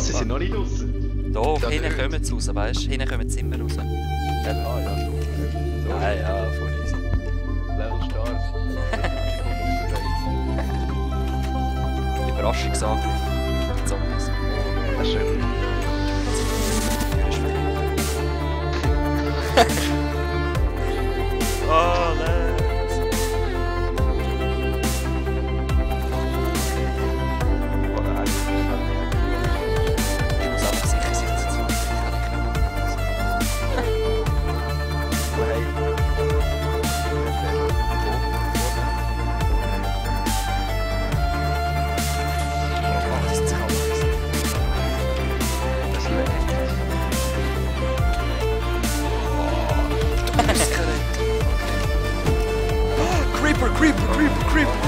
sie sind noch nicht draußen. Doch, hinten kommen sie raus, weißt du? Hinten kommen sie immer raus. Ah ja, so. Ja, ja, voll easy. Level Stars. Überraschungsangriff. Zombies. Das ist schön. Oh, let's. Ich muss einfach sicher sein, dass sie uns Creeper!